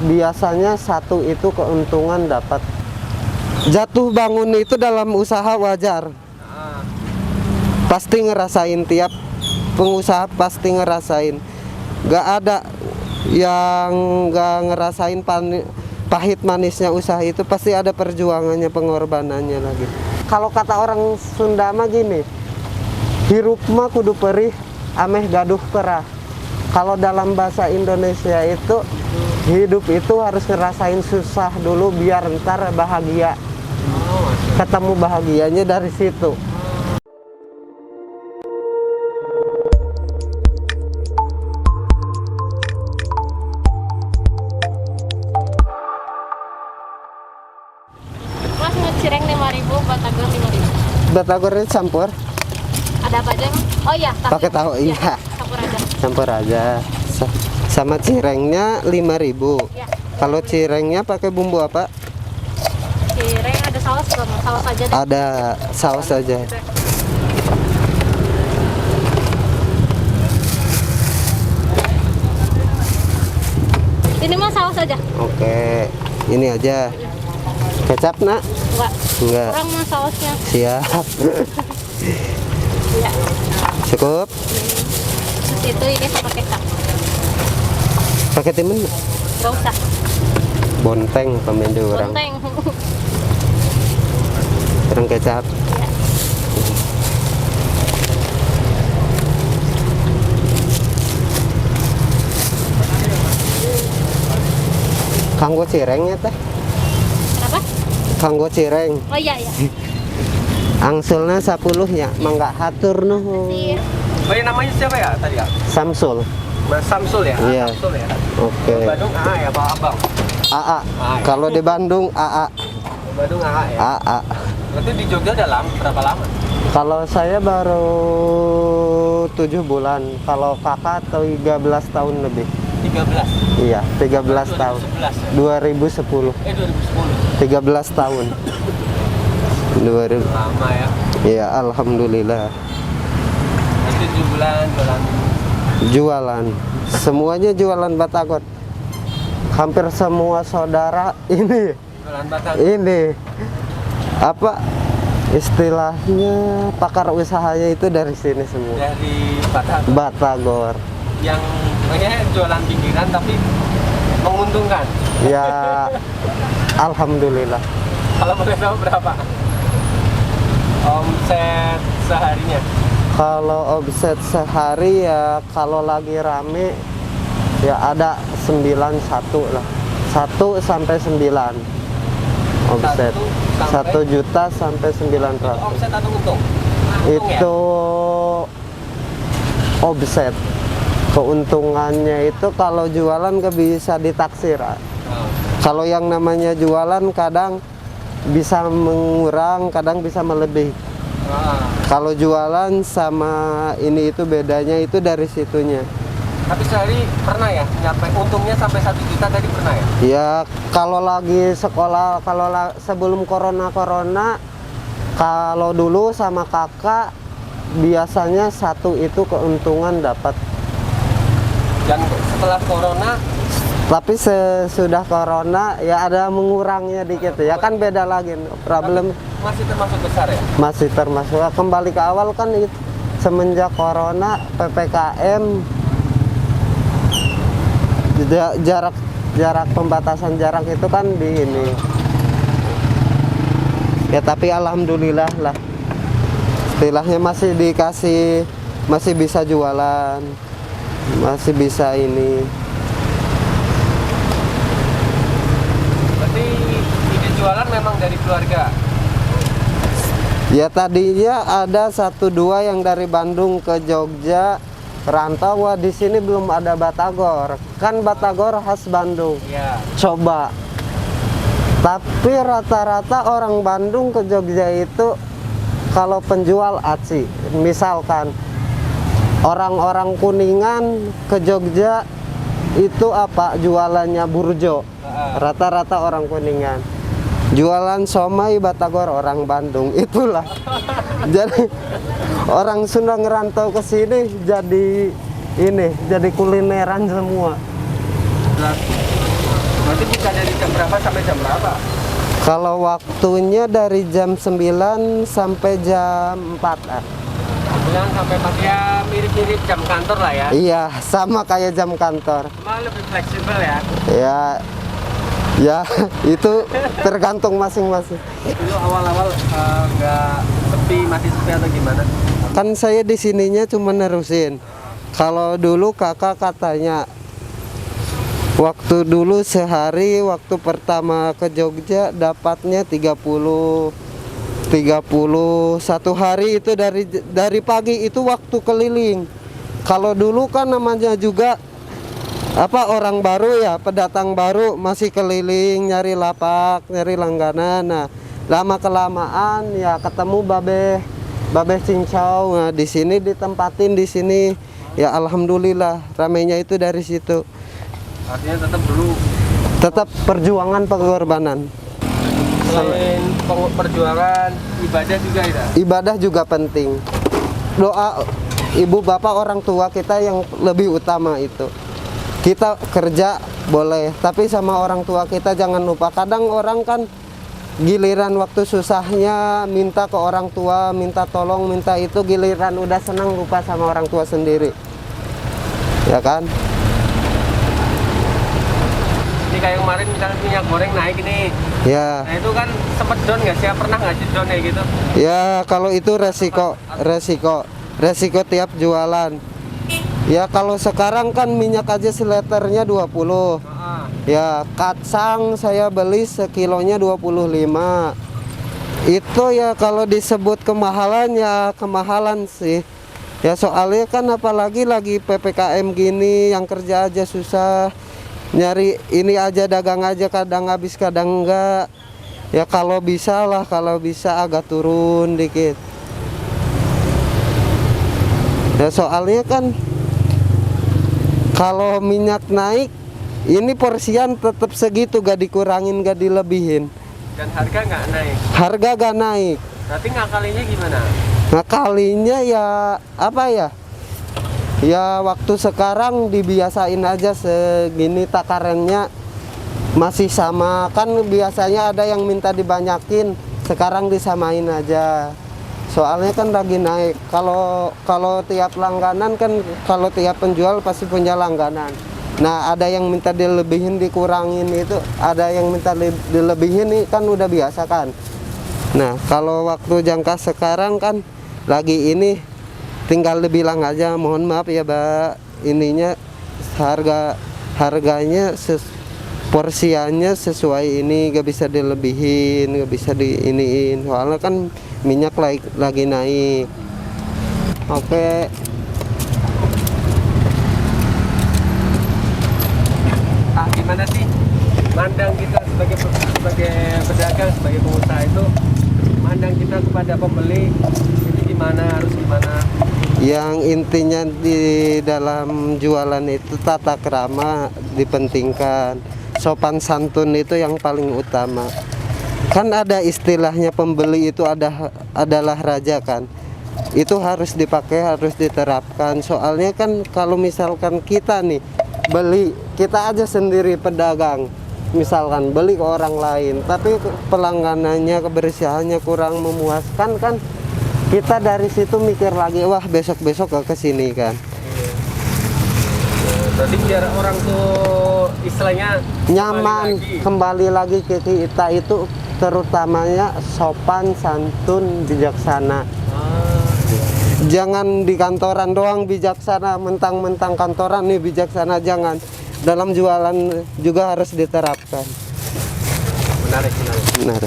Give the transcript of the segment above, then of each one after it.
biasanya satu itu keuntungan dapat. Jatuh bangun itu dalam usaha wajar. Pasti ngerasain, tiap pengusaha pasti ngerasain. Gak ada yang gak ngerasain pahit manisnya usaha itu, pasti ada perjuangannya, pengorbanannya lagi. Kalau kata orang Sunda mah gini, hirup mah kudu perih, ameh gaduh kerah. Kalau dalam bahasa Indonesia itu, hidup itu harus ngerasain susah dulu biar ntar bahagia. Ketemu bahagianya dari situ. Mas, cireng 5.000, batagor 5.000. Batagornya campur. Ada apa aja, Mas? Oh iya, Pakai tahu, iya. Campur aja. Campur aja. Sama cirengnya 5.000. Ya. Kalau cirengnya pakai bumbu apa? Cireng ada saus nggak, Mas? Saus aja deh. Ada saus aja. Ini Mas saus aja. Oke, ini aja. Kecap nak? Enggak. Kurang Mas sausnya. Siap. Iya. Cukup. Terus itu ini sama kecap. Pakai timun? Nggak usah. Bonteng pamendu orang. Bonteng. Orang kecap. Iya. Kanggo cirengnya teh. Kenapa? Kanggo cireng. Oh iya iya. Angsulnya 10 ya, mangga hatur nuhun. Sip. Oh, yang namanya siapa ya tadi ya? Samsul. Mas Samsul ya? Iya. Samsul ya. Oke. Bandung AA ya, Pak Abang. AA. Kalau di Bandung AA. Bandung AA ya. AA. Berarti di Jogja dalam berapa lama? Kalau saya baru 7 bulan. Kalau kakak 13 tahun lebih. 13. Iya, 13 tahun. 2011 ya? 2010. 2010. 13 tahun. 2000. Lama ya. Iya, alhamdulillah. Berarti 7 bulan jualan. Jualan. Semuanya jualan batagor. Hampir semua saudara ini Jualan batang. ini apa istilahnya, pakar usahanya itu dari sini semua. Dari batang. Batagor. Yang pokoknya jualan pinggiran tapi menguntungkan. Ya, alhamdulillah. Kalau boleh tahu berapa? Omset seharinya? Kalau omset sehari ya kalau lagi rame ya ada 91 lah. 1 sampai 9 omset. 1 juta sampai 900. Itu omset atau untung? Untung Itu omset. Keuntungannya itu kalau jualan gak bisa ditaksir. ya? Oh. Kalau yang namanya jualan kadang bisa mengurang, kadang bisa melebihi. Ah. Kalau jualan sama ini itu bedanya itu dari situnya. Tapi sehari pernah ya nyampe untungnya sampai 1 juta tadi pernah ya? Ya kalau lagi sekolah, kalau sebelum corona, kalau dulu sama kakak biasanya satu itu keuntungan dapat. Dan setelah corona Tapi sesudah corona ya ada mengurangnya dikit ya kan beda lagi problem. masih termasuk besar ya? Masih termasuk kembali ke awal kan itu semenjak corona PPKM jarak pembatasan jarak itu kan di ini ya, tapi alhamdulillah lah istilahnya masih dikasih, masih bisa jualan, masih bisa ini. Berarti ide jualan memang dari keluarga? Ya tadinya ada 1-2 yang dari Bandung ke Jogja rantau, wah di sini belum ada batagor. Kan batagor khas Bandung. Iya. Coba. Tapi rata-rata orang Bandung ke Jogja itu kalau penjual aci. Misalkan orang-orang Kuningan ke Jogja itu apa? Jualannya burjo. Rata-rata orang Kuningan. Jualan somai batagor orang Bandung, itulah. Jadi orang Sunda ngerantau ke sini jadi ini, jadi kulineran semua. Berarti Berarti buka dari jam berapa sampai jam berapa? Kalau waktunya dari jam 9 sampai jam 4. 9 sampai 4 ya, mirip-mirip jam kantor lah ya. Iya, sama kayak jam kantor. Cuma lebih fleksibel ya. Ya, ya itu tergantung masing-masing. Dulu awal-awal nggak sepi, masih sepi atau gimana? Kan saya di sininya cuma nerusin. Kalau dulu kakak katanya waktu dulu sehari waktu pertama ke Jogja dapatnya 30 satu hari itu dari pagi itu waktu keliling. Kalau dulu kan namanya juga apa orang baru ya, pendatang baru masih keliling nyari lapak, nyari langganan. Nah, lama kelamaan ya ketemu babe cincau. Nah, di sini ditempatin di sini. Ya alhamdulillah ramainya itu dari situ. Artinya tetap dulu Tetap perjuangan pengorbanan. selain perjuangan, ibadah juga ya. Ibadah juga penting. Doa ibu bapak orang tua kita yang lebih utama itu. Kita kerja boleh, tapi sama orang tua kita jangan lupa. Kadang orang kan giliran waktu susahnya minta ke orang tua, minta tolong, minta itu, giliran udah senang lupa sama orang tua sendiri. Ya kan? Ini kayak kemarin misalnya minyak goreng naik ini. Ya. Nah itu kan sempet down nggak sih? Pernah nggak sih down kayak gitu? Ya, kalau itu resiko tiap jualan. Ya, kalau sekarang kan minyak aja seliternya 20. Ah, Ya, kacang saya beli sekilonya 25. Itu ya kalau disebut kemahalan ya kemahalan sih. Ya soalnya kan apalagi lagi PPKM gini, yang kerja aja susah. Nyari ini aja dagang aja kadang habis kadang enggak. Ya kalau bisa lah, kalau bisa agak turun dikit. Ya soalnya kan kalau minyak naik ini porsian tetap segitu, gak dikurangin, gak dilebihin. dan harga nggak naik. Harga gak naik. Berarti ngakalinya gimana? Nah kalinya ya apa ya? Ya waktu sekarang dibiasain aja segini takarannya masih sama. Kan biasanya ada yang minta dibanyakin, sekarang disamain aja. Soalnya kan lagi naik. Kalau tiap langganan kan, kalau tiap penjual pasti punya langganan. Nah ada yang minta dilebihin dikurangin, itu ada yang minta dilebihin nih kan udah biasa kan. Nah kalau waktu jangka sekarang kan lagi ini tinggal dibilang aja mohon maaf ya Mbak, ininya harganya porsiannya sesuai ini, gak bisa dilebihin, gak bisa diiniin, soalnya kan minyak lagi naik. Oke. Gimana sih mandang kita sebagai pedagang, sebagai pengusaha itu, mandang kita kepada pembeli ini gimana, harus gimana? Yang intinya di dalam jualan itu tata krama dipentingkan, sopan santun itu yang paling utama. Kan ada istilahnya pembeli itu adalah raja kan. Itu harus dipakai, harus diterapkan. Soalnya kan kalau misalkan kita nih beli, kita aja sendiri pedagang, misalkan beli ke orang lain, tapi pelangganannya, kebersihannya kurang memuaskan kan, kita dari situ mikir lagi, wah besok-besok gak kesini kan. Berarti biar orang tuh istilahnya Nyaman, kembali lagi ke kita itu terutamanya sopan, santun, bijaksana. Jangan di kantoran doang bijaksana, mentang-mentang kantoran nih bijaksana, jangan. Dalam jualan juga harus diterapkan. Menarik. Benar.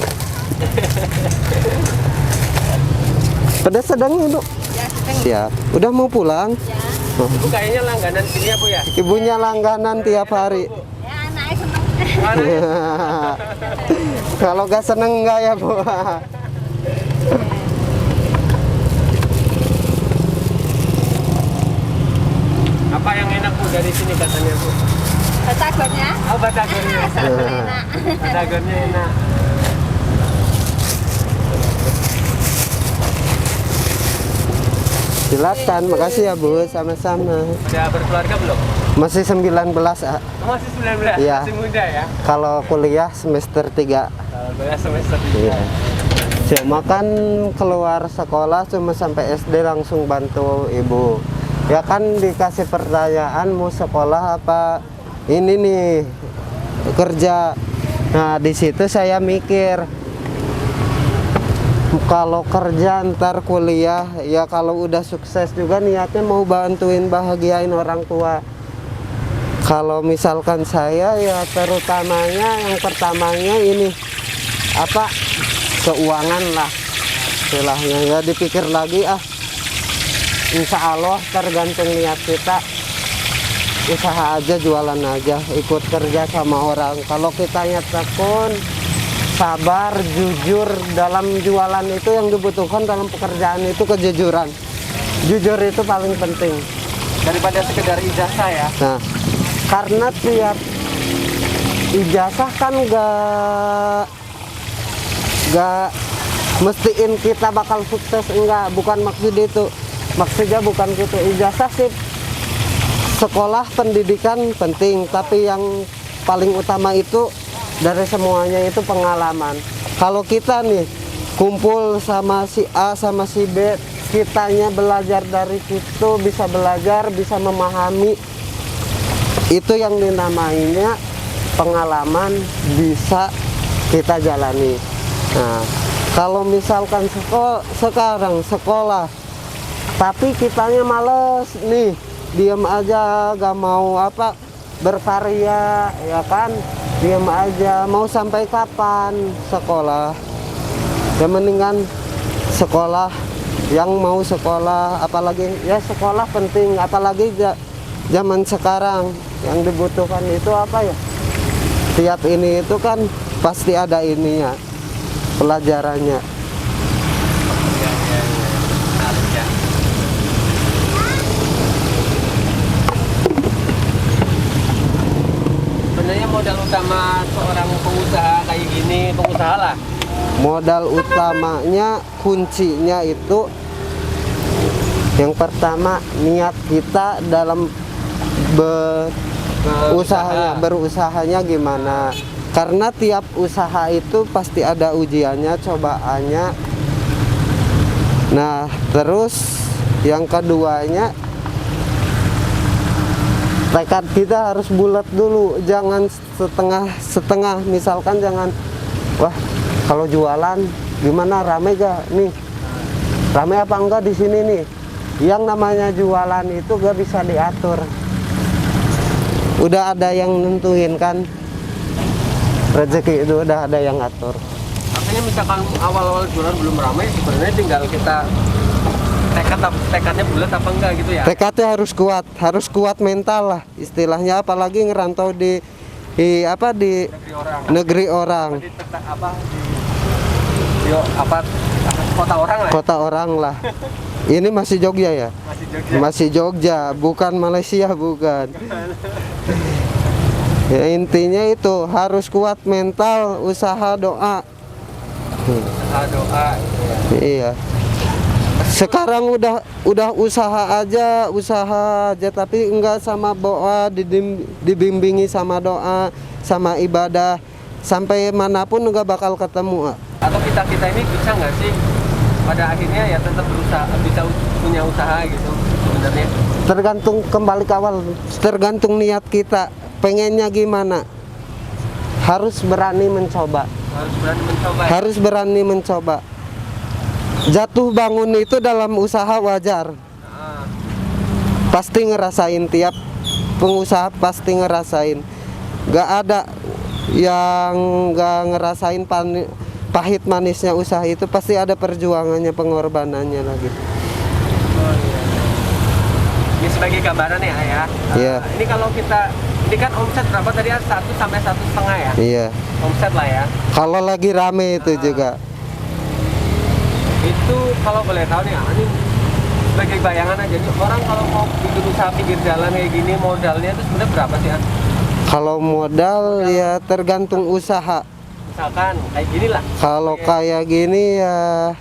Pedas sedang Bu? Ya, sedang. Siap. Udah mau pulang? Ya. Oh. Ibu kayaknya langganan sini ya Bu ya? Ibunya langganan tiap hari. Ya, anaknya seneng. Mana ya? Kalau gak seneng enggak ya Bu? Apa yang enak Bu dari sini katanya Bu? Batagornya. Oh batagornya. Enak. Batagornya enak. Silakan, makasih ya Bu, sama-sama. Udah berkeluarga belum? Masih 19, ah. Masih 19, Iya. masih muda ya. Kalau kuliah semester 3. Kalau kuliah semester 3. Iya. Cuma kan keluar sekolah cuma sampai SD langsung bantu ibu. Ya kan dikasih pertanyaan mau sekolah apa ini nih kerja. Nah di situ saya mikir kalau kerja ntar kuliah ya kalau udah sukses juga niatnya mau bantuin bahagiain orang tua. Kalau misalkan saya ya terutamanya yang pertamanya ini apa keuangan lah istilahnya ya dipikir lagi insya Allah tergantung niat kita usaha aja jualan aja ikut kerja sama orang kalau kitanya tekun sabar jujur dalam jualan itu yang dibutuhkan dalam pekerjaan itu kejujuran jujur itu paling penting Daripada sekedar ijazah ya. nah karena tiap ijazah kan gak mestiin kita bakal sukses enggak bukan maksud itu maksudnya bukan gitu ijazah sih sekolah pendidikan penting tapi yang paling utama itu dari semuanya itu pengalaman kalau kita nih kumpul sama si A sama si B kitanya belajar dari situ bisa belajar bisa memahami itu yang dinamainya pengalaman bisa kita jalani. Nah, kalau misalkan sekarang sekolah, tapi kitanya males nih, diem aja, gak mau apa berkarya, ya kan? Diem aja, mau sampai kapan sekolah? Ya mendingan sekolah, yang mau sekolah, apalagi ya sekolah penting, apalagi zaman sekarang yang dibutuhkan itu apa ya? Tiap ini itu kan pasti ada ininya. Pelajarannya. Sebenarnya modal utama seorang pengusaha kayak gini, pengusaha lah. Modal utamanya kuncinya itu yang pertama niat kita dalam berusahanya gimana. Karena tiap usaha itu pasti ada ujiannya, cobaannya. Nah, terus yang keduanya tekad kita harus bulat dulu, jangan setengah-setengah. Misalkan jangan, wah kalau jualan gimana rame gak nih? Rame apa enggak di sini nih? Yang namanya jualan itu gak bisa diatur. Udah ada yang nentuin kan? Rezeki itu udah ada yang ngatur. Artinya misalkan awal-awal jualan belum ramai, sebenarnya tinggal kita tekadnya bulat apa enggak gitu ya. Tekadnya harus kuat mental lah istilahnya, apalagi ngerantau di negeri orang. Kota orang lah. Kota orang lah. Ini masih Jogja ya? Masih Jogja. Masih Jogja, bukan Malaysia, bukan. Ya, intinya itu harus kuat mental, usaha doa. Doa. Iya. Sekarang udah usaha aja tapi enggak sama doa, dibimbingi sama doa, sama ibadah, sampai manapun enggak bakal ketemu. Atau kita ini bisa nggak sih pada akhirnya ya tetap berusaha, bisa punya usaha gitu sebenarnya? Tergantung kembali ke awal, tergantung niat kita, pengennya gimana. Harus berani mencoba. Harus berani mencoba. Jatuh bangun itu dalam usaha wajar. Pasti ngerasain, tiap pengusaha pasti ngerasain. Gak ada yang gak ngerasain pahit manisnya usaha itu, pasti ada perjuangannya, pengorbanannya lagi. Ini sebagai gambaran ya Ayah. Iya. Ini kalau ini kan omset berapa tadi ya? 1 sampai 1,5 ya? Iya. Omset lah ya. Kalau lagi rame itu juga. Itu kalau boleh tahu nih, ini sebagai bayangan aja nih, orang kalau mau bikin usaha pinggir jalan kayak gini modalnya itu sebenarnya berapa sih? Kalau modal ya tergantung usaha. Misalkan kayak gini lah. Kalau kayak gini ya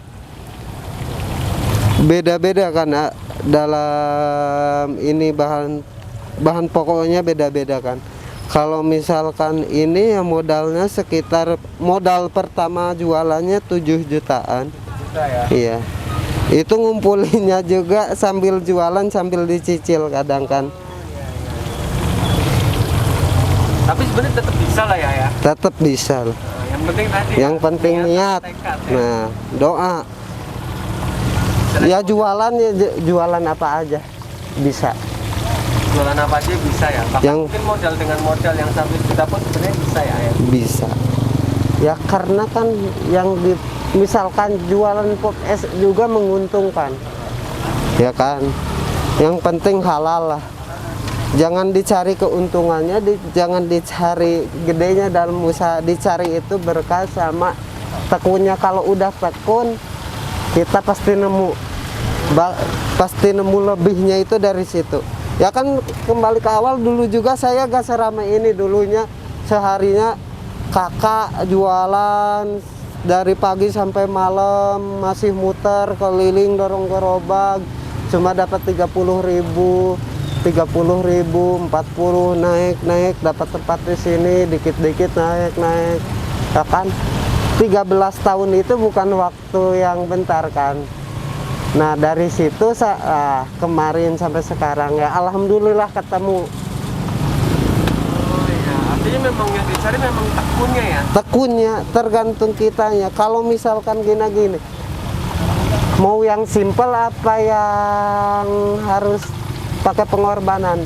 beda-beda kan dalam ini bahan bahan pokoknya beda-beda kan. Kalau misalkan ini ya modalnya sekitar modal pertama jualannya 7 jutaan. Juta ya. Iya. Itu ngumpulinnya juga sambil jualan sambil dicicil kadang kan. Tapi sebenarnya tetap bisa lah ya. Tetap bisa. Nah, yang penting tadi. Yang penting niat. tekad, ya. Nah, doa. Ya jualan ya jualan apa aja bisa. Jualan apa aja bisa ya. Bahkan Yang- mungkin modal dengan modal yang 1 juta pun sebenarnya bisa ya. Bisa. Ya karena kan yang misalkan jualan pop es juga menguntungkan. Ya kan. Yang penting halal lah. Jangan dicari keuntungannya, jangan dicari gedenya dalam usaha, dicari itu berkah sama tekunnya. Kalau udah tekun, kita pasti nemu, pasti nemu lebihnya itu dari situ. Ya kan kembali ke awal dulu juga saya gak seramai ini dulunya, seharinya kakak jualan dari pagi sampai malam masih muter keliling dorong gerobak, cuma dapat 30.000. 30.000, 40 naik dapat tempat di sini dikit-dikit naik ya kan 13 tahun itu bukan waktu yang bentar kan. Nah dari situ kemarin sampai sekarang ya alhamdulillah ketemu. Oh iya, artinya memang yang dicari memang tekunnya ya. Tekunnya tergantung kitanya. Kalau misalkan gini mau yang simple apa yang harus pakai pengorbanan.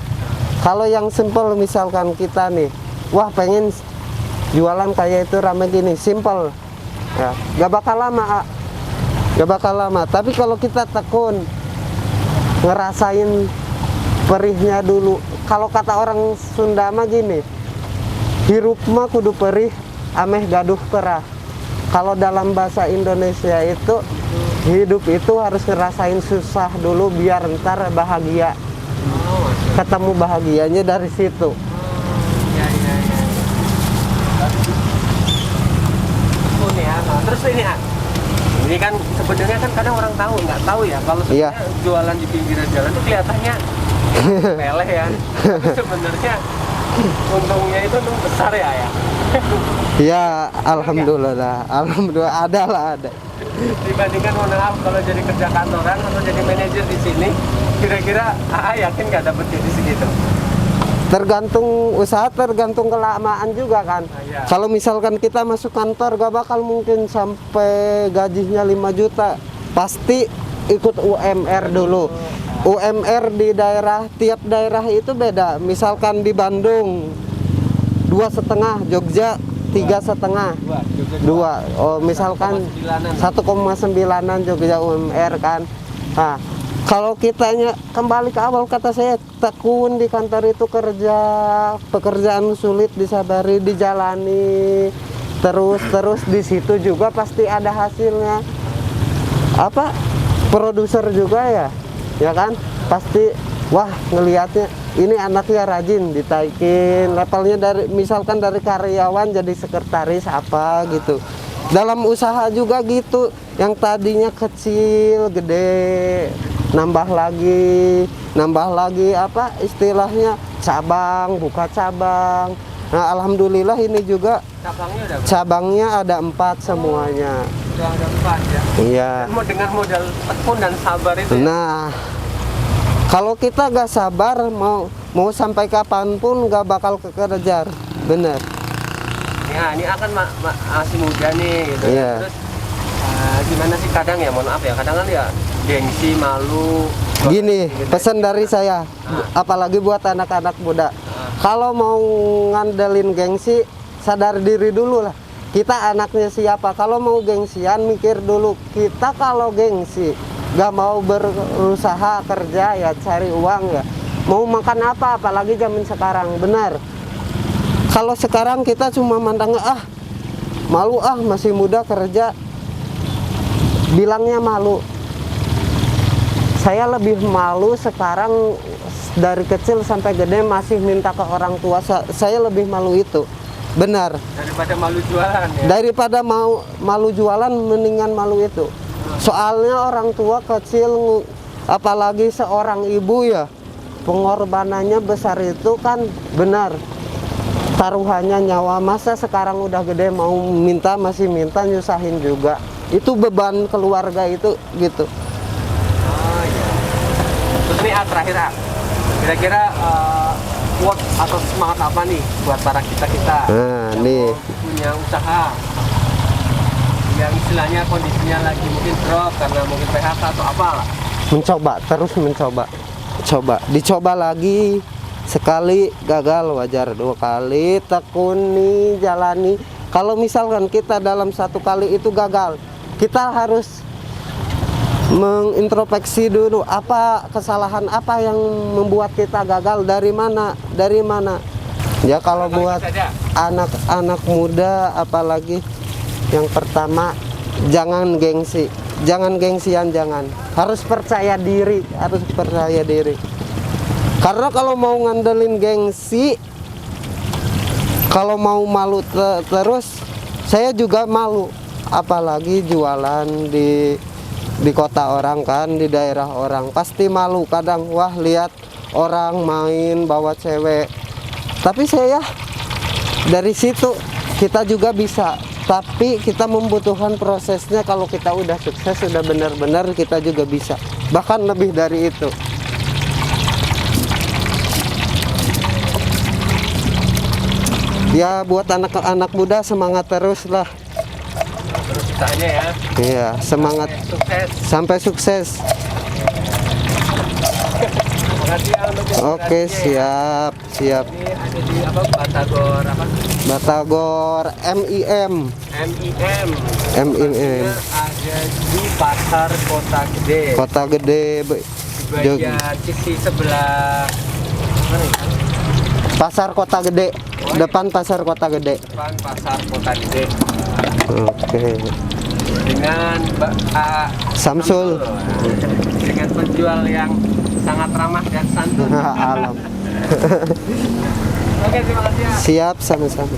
Kalau yang simple misalkan kita nih, wah pengen jualan kayak itu rame gini, simple ya, gak bakal lama, gak bakal lama. Tapi kalau kita tekun, ngerasain perihnya dulu. Kalau kata orang Sunda mah gini, hirup mah kudu perih, ameh gaduh perah. Kalau dalam bahasa Indonesia itu, hidup itu harus ngerasain susah dulu biar ntar bahagia. Ketemu bahagianya dari situ. Ya. Oh nih ya. Nah, terus ini kan sebenarnya kan kadang orang tahu nggak tahu ya kalau Iya. sebenarnya jualan di pinggiran jalan itu kelihatannya peleh ya. Tapi sebenarnya untungnya itu memang besar ya. Ya alhamdulillah, alhamdulillah ada. Dibandingkan mohon maaf kalau jadi kerja kantoran atau jadi manajer di sini, kira-kira yakin nggak dapat jadi segitu? Tergantung usaha, tergantung kelamaan juga kan. Iya. Kalau misalkan kita masuk kantor gak bakal mungkin sampai gajinya 5 juta. Pasti ikut UMR dulu. UMR di daerah, tiap daerah itu beda. Misalkan di Bandung 2,5, Jogja 3,5. 2. Oh misalkan 1,9an Jogja UMR kan. Nah, kalau kitanya kembali ke awal kata saya, tekun di kantor itu kerja, pekerjaan sulit disabari, dijalani terus di situ juga pasti ada hasilnya. Apa? Produser juga ya kan? Pasti wah ngelihatnya ini anaknya rajin, ditaikin levelnya dari misalkan dari karyawan jadi sekretaris apa gitu. Dalam usaha juga gitu, yang tadinya kecil gede nambah lagi apa istilahnya cabang, buka cabang. Nah alhamdulillah ini juga cabangnya ada 4 semuanya. Udah ada 4 ya. Iya. Dengan modal tekun dan sabar itu. Ya? Nah kalau kita gak sabar mau sampai kapanpun gak bakal kekejar, bener. Ya ini akan masih muda nih gitu. Iya. Terus gimana sih kadang ya, mohon maaf ya, kadang kan ya gengsi, malu. Gini, gitu. pesan dari saya, apalagi buat anak-anak muda. Kalau mau ngandelin gengsi, sadar diri dulu lah. Kita anaknya siapa? Kalau mau gengsian, mikir dulu. Kita kalau gengsi, gak mau berusaha kerja ya cari uang ya. Mau makan apa? Apalagi zaman sekarang, benar. Kalau sekarang kita cuma mandang malu masih muda kerja, bilangnya malu. Saya lebih malu sekarang dari kecil sampai gede masih minta ke orang tua. Saya lebih malu itu, benar. Daripada malu jualan ya. Daripada malu jualan, mendingan malu itu. Soalnya orang tua kecil, apalagi seorang ibu ya, pengorbanannya besar itu kan benar. Taruhannya nyawa, masa sekarang udah gede mau minta, masih minta, nyusahin juga. Itu beban keluarga itu gitu. Oh iya. Terus nih terakhir kira-kira quote atau semangat apa nih buat para kita Nah, yang nih. mau punya usaha yang istilahnya kondisinya lagi mungkin drop karena mungkin PHK atau apa? Mencoba, terus mencoba. Dicoba lagi. Sekali gagal wajar, 2 kali tekuni, jalani. Kalau misalkan kita dalam 1 kali itu gagal, kita harus mengintrospeksi dulu apa kesalahan apa yang membuat kita gagal, dari mana. Ya kalau buat anak-anak muda apalagi, yang pertama jangan gengsian, harus percaya diri. Karena kalau mau ngandelin gengsi, kalau mau malu terus, saya juga malu. Apalagi jualan di kota orang kan, di daerah orang, pasti malu kadang. Wah, lihat orang main bawa cewek. Tapi saya dari situ kita juga bisa. Tapi kita membutuhkan prosesnya. Kalau kita udah sukses, sudah benar-benar, kita juga bisa. Bahkan lebih dari itu. Ya buat anak-anak muda semangat terus lah. Terus usahanya ya. Iya, semangat Sukses. sampai sukses. Makasih ya untuk Oke, inspirasinya ya. siap. Ini ada di apa? Batagor apa? Batagor MIM. MIM. MIM. Ada di Pasar Kota Gede. Kota Gede. Di bagian sisi sebelah mana ya? Pasar Kota Gede. Depan Pasar Kota Gede. Depan Pasar Kota Gede. Oke. Dengan Mbak Samsul. Dengan penjual yang sangat ramah dan santun. Alam. Oke, terima kasih ya. Siap, sama-sama.